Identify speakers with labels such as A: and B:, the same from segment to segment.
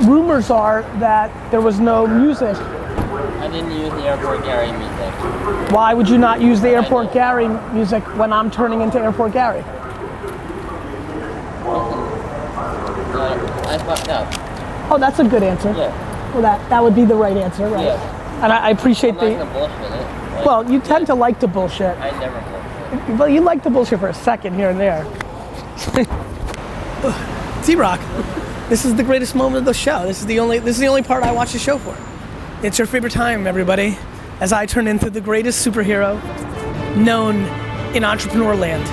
A: rumors are that there was no music.
B: I didn't use the Airport Gary music.
A: Why would you not use the Airport Gary music when I'm turning into Airport Gary?
B: I fucked up.
A: Oh, that's a good answer.
B: Yeah.
A: Well, that would be the right answer, right?
B: Yeah.
A: And I appreciate
B: I'm not gonna bullshit it. Like,
A: well, you tend to like to bullshit.
B: I never bullshit.
A: Well, you like to bullshit for a second here and there. T-Rock, this is the greatest moment of the show. This is the only part I watch the show for. It's your favorite time, everybody, as I turn into the greatest superhero known in entrepreneur land.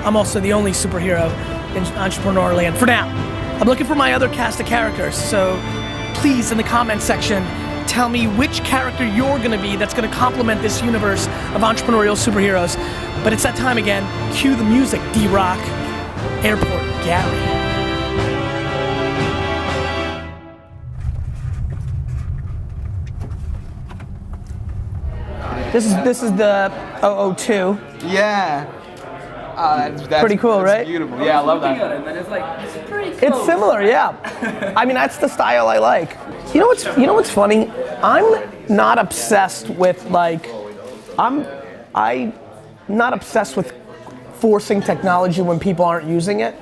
A: I'm also the only superhero in entrepreneur land for now. I'm looking for my other cast of characters, so please, in the comment section, tell me which character you're gonna be that's gonna complement this universe of entrepreneurial superheroes. But it's that time again. Cue the music, D-Rock. Airport Gary. This is the 002.
C: Yeah. That's
A: pretty cool,
C: that's
A: right?
C: Beautiful. Yeah, I love that.
D: It's pretty close.
A: It's similar, yeah. I mean, that's the style I like. You know what's funny? I'm not obsessed with I'm not obsessed with forcing technology when people aren't using it.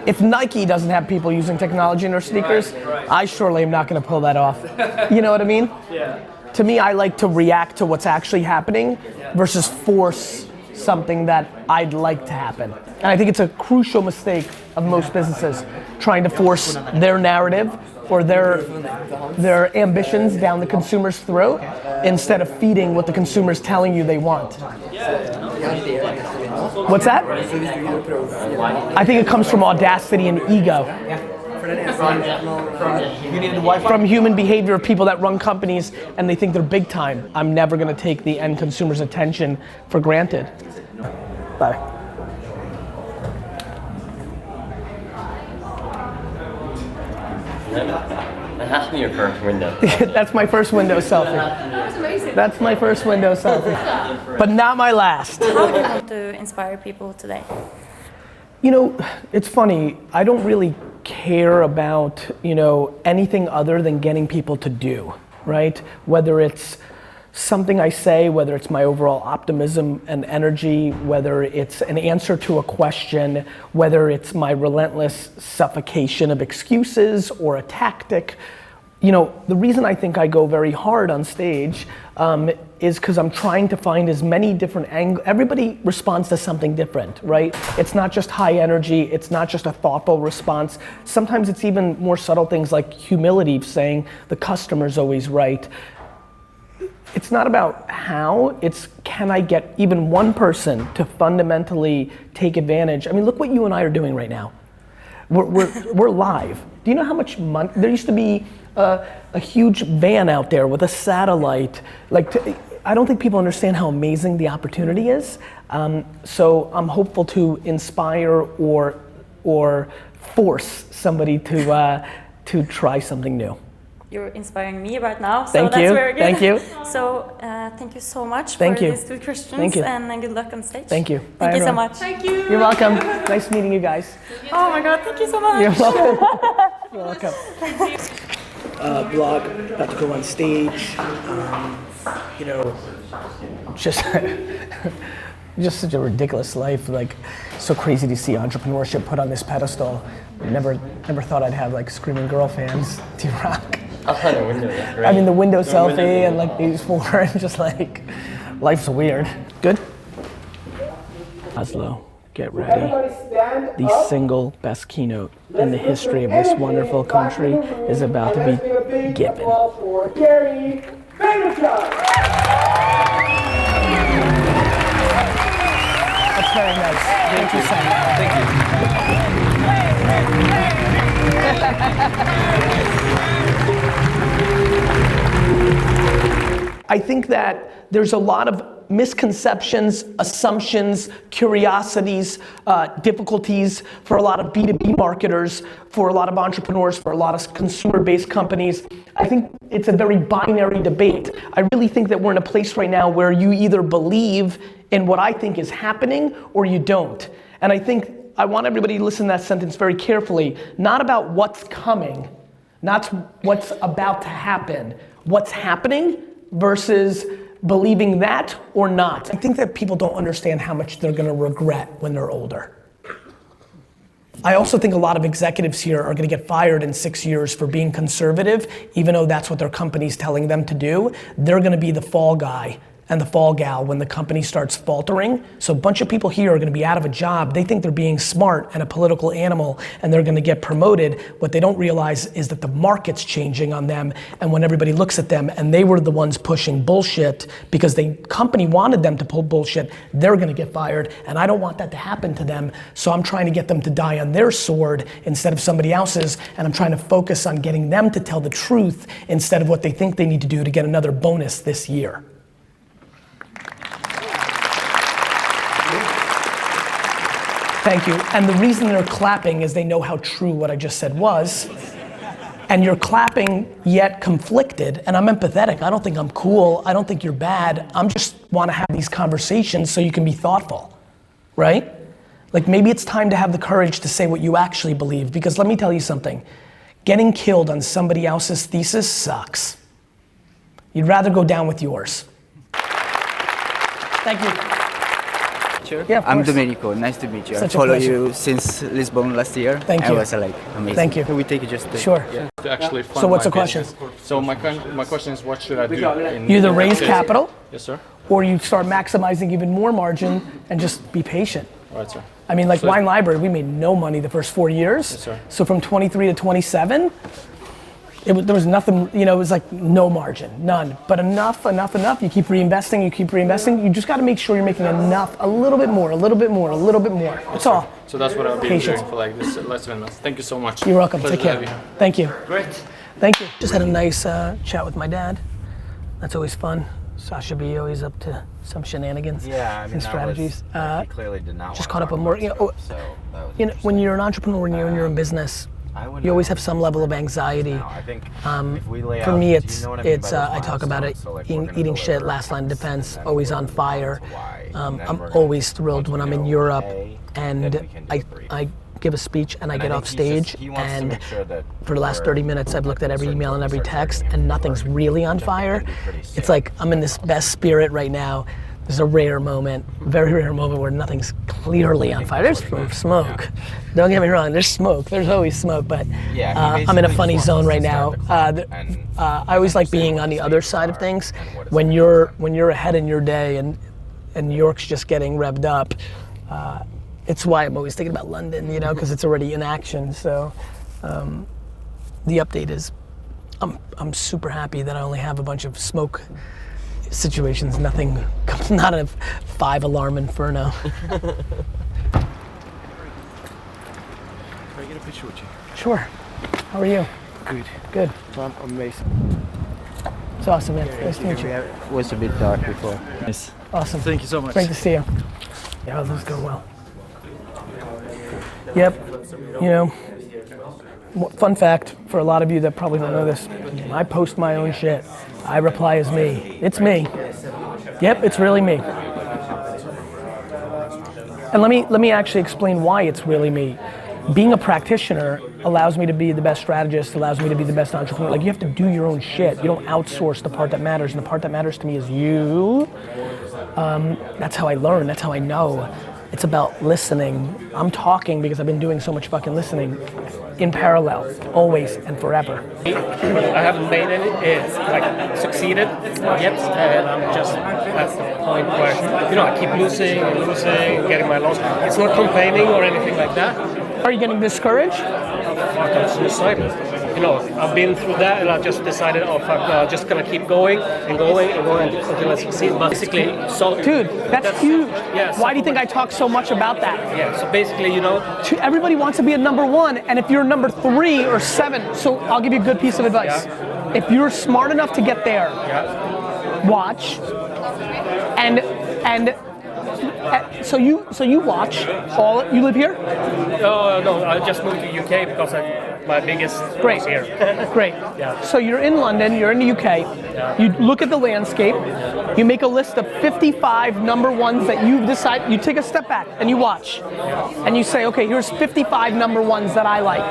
A: If Nike doesn't have people using technology in their sneakers, I surely am not going to pull that off. You know what I mean?
D: Yeah.
A: To me, I like to react to what's actually happening versus force something that I'd like to happen. And I think it's a crucial mistake of most businesses, trying to force their narrative or their ambitions down the consumer's throat instead of feeding what the consumer's telling you they want. What's that? I think it comes from audacity and ego. From human behavior of people that run companies and they think they're big time. I'm never gonna take the end consumer's attention for granted. Bye.
B: That has to be your first window.
A: That's my first window selfie.
D: That's amazing.
A: That's my first window selfie. But not my last.
E: How do you want to inspire people today?
A: You know, it's funny, I don't really care about, anything other than getting people to do, right? Whether it's something I say, whether it's my overall optimism and energy, whether it's an answer to a question, whether it's my relentless suffocation of excuses or a tactic. The reason I think I go very hard on stage is because I'm trying to find as many different angles. Everybody responds to something different, right? It's not just high energy, it's not just a thoughtful response. Sometimes it's even more subtle things like humility, saying the customer's always right. It's not about how, it's can I get even one person to fundamentally take advantage. I mean, look what you and I are doing right now. We're live. Do you know how much money, there used to be a huge van out there with a satellite. I don't think people understand how amazing the opportunity is. So I'm hopeful to inspire or force somebody to try something new.
E: You're inspiring me right now, so
A: Thank
E: that's
A: you.
E: very good.
A: Thank you.
E: So thank you so much
A: Thank
E: for
A: you.
E: these two questions.
A: Thank you.
E: And good luck on stage.
A: Thank you.
E: Thank
A: Bye,
E: you so
A: everyone.
E: much.
D: Thank you.
A: You're welcome. Nice meeting you guys.
E: Oh my God, thank you so much.
A: You're welcome. You're welcome. Vlog, about to go on stage. Just such a ridiculous life. So crazy to see entrepreneurship put on this pedestal. Never thought I'd have screaming girl fans. D-Rock.
B: Outside the window, that's great.
A: I mean, the window selfie and these four, and just life's weird. Good? Oslo, get ready. The single best keynote in the history of this wonderful country is about to be given.
F: Gary Vaynerchuk.
A: That's very nice. Thank you so much. Thank you. I think that there's a lot of misconceptions, assumptions, curiosities, difficulties for a lot of B2B marketers, for a lot of entrepreneurs, for a lot of consumer-based companies. I think it's a very binary debate. I really think that we're in a place right now where you either believe in what I think is happening or you don't. And I think I want everybody to listen to that sentence very carefully, not about what's coming, not what's about to happen. What's happening versus believing that or not. I think that people don't understand how much they're gonna regret when they're older. I also think a lot of executives here are gonna get fired in 6 years for being conservative, even though that's what their company's telling them to do. They're gonna be the fall guy and the fall gal when the company starts faltering. So a bunch of people here are gonna be out of a job. They think they're being smart and a political animal and they're gonna get promoted. What they don't realize is that the market's changing on them, and when everybody looks at them and they were the ones pushing bullshit because the company wanted them to pull bullshit, they're gonna get fired, and I don't want that to happen to them. So I'm trying to get them to die on their sword instead of somebody else's, and I'm trying to focus on getting them to tell the truth instead of what they think they need to do to get another bonus this year. Thank you. And the reason they're clapping is they know how true what I just said was. And you're clapping yet conflicted, and I'm empathetic. I don't think I'm cool. I don't think you're bad. I'm just want to have these conversations so you can be thoughtful, right? Like maybe it's time to have the courage to say what you actually believe, because let me tell you something. Getting killed on somebody else's thesis sucks. You'd rather go down with yours. Thank you.
C: Sure.
A: Yeah, of
C: I'm
A: course.
C: Domenico. Nice to meet you.
A: Such a
C: I follow
A: pleasure.
C: you since Lisbon last year.
A: Thank you.
C: It was like amazing.
A: Thank you.
C: Can we take just
A: Sure.
G: To actually fund
A: So what's
G: my
A: the question?
G: business. So my question is, what should I do?
A: You either raise
G: Yes.
A: capital,
G: Yes, sir.
A: or you start maximizing even more margin and just be patient.
G: Right, sir.
A: I mean, like
G: So-
A: Wine Library, we made no money the first 4 years.
G: Yes, sir.
A: So from 23 to 27, there was nothing, it was like no margin, none. But enough. You keep reinvesting. You just got to make sure you're making enough, a little bit more. That's all.
G: So that's what I'll be
A: Patience.
G: doing for like this last 7 months. Thank you so much.
A: You're welcome.
G: Pleasure
A: Take
G: to
A: care.
G: have you here.
A: Thank you.
G: Great.
A: Thank you. Just had a nice chat with my dad. That's always fun. Sasha B always up to some shenanigans and strategies.
H: He clearly did not
A: Just
H: want
A: caught
H: to
A: up
H: talk
A: on more.
H: about himself, so that was
A: When
H: interesting.
A: you're an entrepreneur and you're in your own business, you always have some level of anxiety.
H: No, I think if we lay
A: For
H: out,
A: me,
H: do you
A: it's
H: know what I mean by those
A: I talk about it,
H: milestones? So, like, we're gonna
A: eating shit,
H: deliver
A: last line of
H: X,
A: defense,
H: and then
A: always
H: we're
A: on
H: gonna move on
A: fire.
H: to Y, and then
A: I'm
H: we're gonna-
A: always thrilled when I'm in Europe and
H: then we can
A: I
H: debrief.
A: give a speech and I
H: And
A: get
H: I
A: off
H: think he's just-
A: stage,
H: he wants to
A: and
H: make sure that
A: for the last
H: we're
A: 30 minutes I've looked at every
H: certain
A: email and every
H: start
A: text
H: targeting
A: and
H: it
A: nothing's
H: forward,
A: really on
H: which I think
A: fire.
H: can be pretty
A: It's
H: sick.
A: like I'm in this best spirit right now. There's a rare moment, very rare moment where nothing's clearly on fire. There's smoke. Don't get me wrong, there's smoke. There's always smoke, but
H: Yeah, he
A: I'm in a
H: basically
A: funny
H: just
A: zone
H: wants
A: right
H: to
A: now.
H: start the clock and
A: I always like being on the other side of things. When you're ahead in your day and New York's just getting revved up. It's why I'm always thinking about London, because it's already in action. So the update is, I'm super happy that I only have a bunch of smoke situations, nothing, not a 5-alarm inferno.
H: Can I get a picture with you?
A: Sure. How are you?
H: Good.
A: Good.
H: I'm amazing.
A: It's awesome, man. Nice to meet you.
H: It was a bit dark before. Yes.
A: Awesome.
H: Thank you so much.
A: Great to see you. Yeah, this is going well. Yep. Fun fact for a lot of you that probably don't know this, I post my own shit. I reply as me. It's me. Yep, it's really me. And let me actually explain why it's really me. Being a practitioner allows me to be the best strategist, allows me to be the best entrepreneur. Like, you have to do your own shit. You don't outsource the part that matters, and the part that matters to me is you. That's how I learn, that's how I know. It's about listening. I'm talking because I've been doing so much fucking listening in parallel, always and forever.
I: I haven't made any, succeeded yet, and I'm just at the point where, I keep losing and getting my loss. It's not complaining or anything like that.
A: Are you getting discouraged?
I: Fuck, I'm suicidal. I've been through that, and I just decided, no, I'm just gonna keep going until I succeed. But basically, so
A: Dude, that's huge.
I: Yeah.
A: Why do you think I talk so much about that?
I: Yeah. So basically,
A: Everybody wants to be a number 1, and if you're number 3 or 7, so I'll give you a good piece of advice.
I: Yeah.
A: If you're smart enough to get there, watch, and so you watch all. You live here?
I: No, I just moved to UK because my biggest
A: Great.
I: is here.
A: Great.
I: Yeah.
A: So you're in London, you're in the UK, you look at the landscape, you make a list of 55 number 1s that you've decided, you take a step back and you watch. And you say, okay, here's 55 number 1s that I like.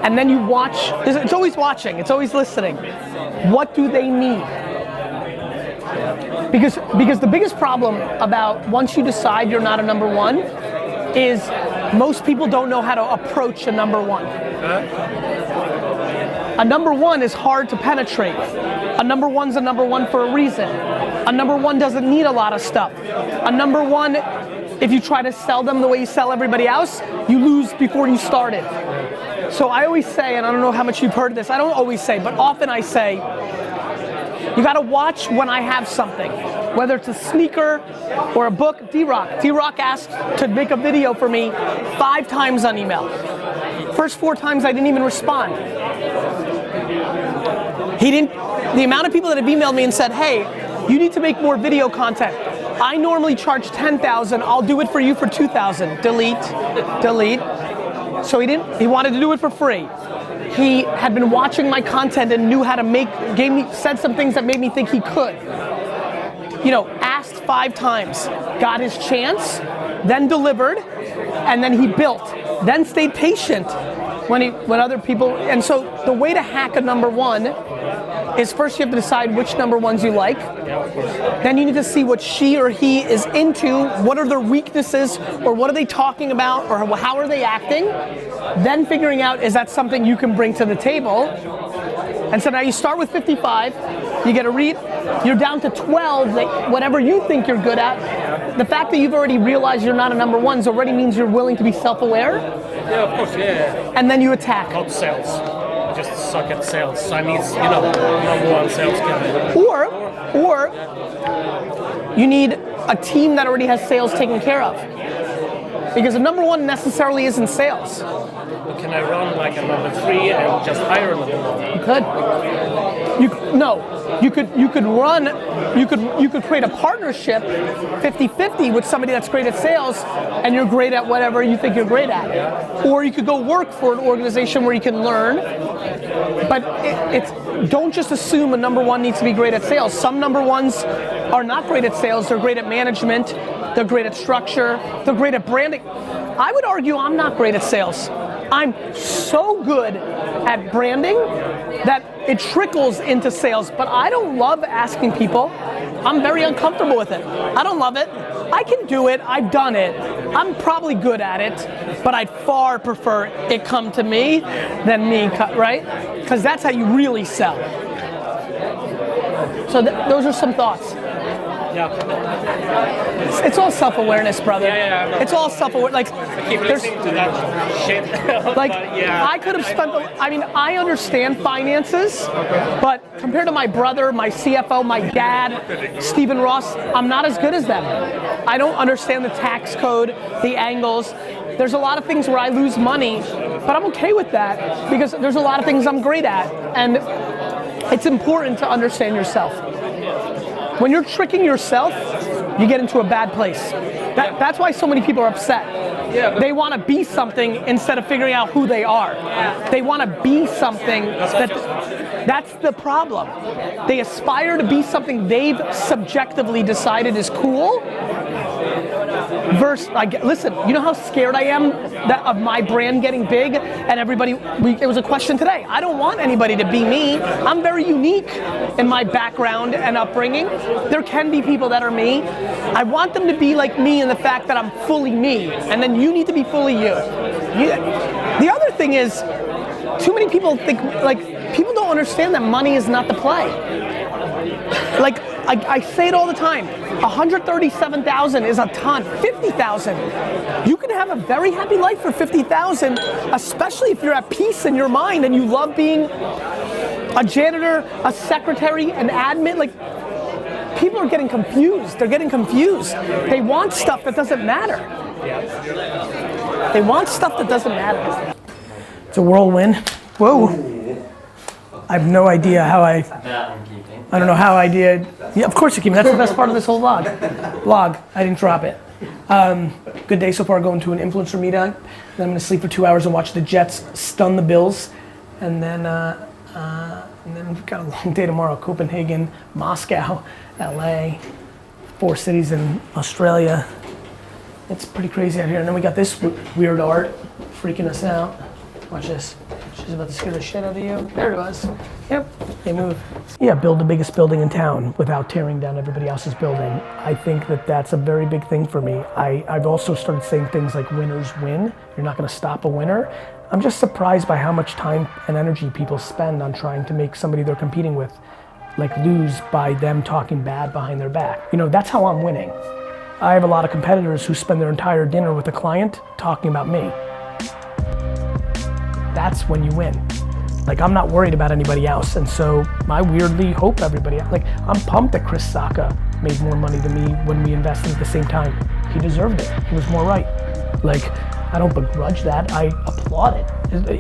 A: And then you watch, it's always watching, it's always listening. What do they need? Because the biggest problem about once you decide you're not a number one is most people don't know how to approach a number one. A number one is hard to penetrate. A number one's a number one for a reason. A number one doesn't need a lot of stuff. A number one, if you try to sell them the way you sell everybody else, you lose before you started. So I always say, and I don't know how much you've heard this, I don't always say, but often I say, you gotta watch when I have something, whether it's a sneaker or a book. D-Rock asked to make a video for me 5 times on email. First 4 times I didn't even respond. The amount of people that have emailed me and said, hey, you need to make more video content. I normally charge 10,000, I'll do it for you for 2,000. Delete. So he wanted to do it for free. He had been watching my content and knew how to said some things that made me think he could. You know, asked 5 times, got his chance, then delivered, and then he built. Then stayed patient when other people, and so the way to hack a number one is first you have to decide which number ones you like. Then you need to see what she or he is into, what are their weaknesses, or what are they talking about, or how are they acting. Then figuring out, is that something you can bring to the table? And so now you start with 55, you get a read, you're down to 12, whatever you think you're good at. The fact that you've already realized you're not a number one already means you're willing to be self-aware.
I: Yeah, of course, yeah.
A: And then you attack.
I: Not sales. I just suck at sales. So I need, number one sales guy.
A: Or you need a team that already has sales taken care of. Because a number one necessarily isn't sales.
I: But can I run like a number 3 and just hire a number one?
A: You could. You could create a partnership 50-50 with somebody that's great at sales and you're great at whatever you think you're great at. Or you could go work for an organization where you can learn. But don't just assume a number one needs to be great at sales. Some number ones are not great at sales, they're great at management, they're great at structure, they're great at branding. I would argue I'm not great at sales. I'm so good at branding that it trickles into sales, but I don't love asking people. I'm very uncomfortable with it. I don't love it. I can do it, I've done it. I'm probably good at it, but I'd far prefer it come to me than me, right? Because that's how you really sell. So those are some thoughts.
I: Yeah.
A: It's all self-awareness, brother.
I: Yeah.
A: It's all self-awareness. Like,
I: I keep listening to that shit.
A: Like,
I: yeah.
A: I could have spent, I understand finances, but compared to my brother, my CFO, my dad, Stephen Ross, I'm not as good as them. I don't understand the tax code, the angles. There's a lot of things where I lose money, but I'm okay with that because there's a lot of things I'm great at. And it's important to understand yourself. When you're tricking yourself, you get into a bad place. That's why so many people are upset. They want to be something instead of figuring out who they are. They want to be something that's the problem. They aspire to be something they've subjectively decided is cool. Versus, listen, you know how scared I am of my brand getting big and everybody, it was a question today. I don't want anybody to be me. I'm very unique in my background and upbringing. There can be people that are me. I want them to be like me in the fact that I'm fully me, and then you need to be fully you. The other thing is, too many people think, people don't understand that money is not the play. I say it all the time, 137,000 is a ton, 50,000. You can have a very happy life for 50,000, especially if you're at peace in your mind and you love being a janitor, a secretary, an admin. People are getting confused. They're getting confused. They want stuff that doesn't matter. They want stuff that doesn't matter. It's a whirlwind. Whoa. I have no idea how I don't know how I did. Yeah, of course you keep it. That's the best part of this whole vlog. I didn't drop it. Good day so far, going to an influencer meeting. Then I'm gonna sleep for 2 hours and watch the Jets stun the Bills. And then we've got a long day tomorrow. Copenhagen, Moscow, LA, 4 cities in Australia. It's pretty crazy out here. And then we got this weird art freaking us out. Watch this. She's about to scare the shit out of you. There it was. Yep, they move. Yeah, build the biggest building in town without tearing down everybody else's building. I think that that's a very big thing for me. I've also started saying things like winners win. You're not gonna stop a winner. I'm just surprised by how much time and energy people spend on trying to make somebody they're competing with like lose by them talking bad behind their back. You know, that's how I'm winning. I have a lot of competitors who spend their entire dinner with a client talking about me. That's when you win. Like, I'm not worried about anybody else, and so I weirdly hope everybody, like, I'm pumped that Chris Sacca made more money than me when we invested at the same time. He deserved it. He was more right. Like, I don't begrudge that. I applaud it.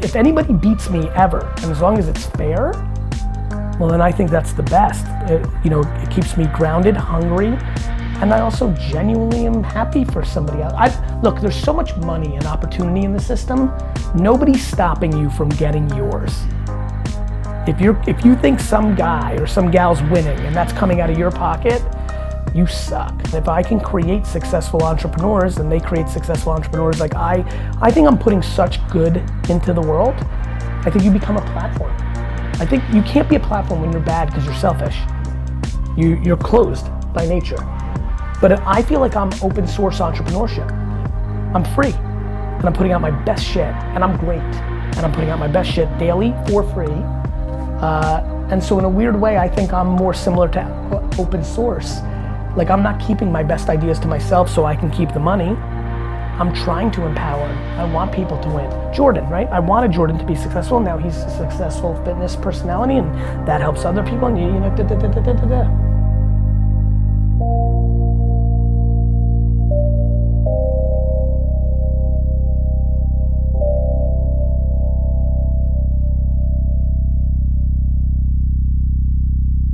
A: If anybody beats me ever, and as long as it's fair, well, then I think that's the best. It keeps me grounded, hungry, and I also genuinely am happy for somebody else. Look, there's so much money and opportunity in the system. Nobody's stopping you from getting yours. If you think some guy or some gal's winning and that's coming out of your pocket, you suck. If I can create successful entrepreneurs and they create successful entrepreneurs, like I think I'm putting such good into the world. I think you become a platform. I think you can't be a platform when you're bad because you're selfish. You're closed by nature. But I feel like I'm open source entrepreneurship. I'm free, and I'm putting out my best shit, and I'm great, and I'm putting out my best shit daily for free. And so in a weird way, I think I'm more similar to open source. Like, I'm not keeping my best ideas to myself so I can keep the money. I'm trying to empower. I want people to win. Jordan, right? I wanted Jordan to be successful. Now he's a successful fitness personality, and that helps other people. And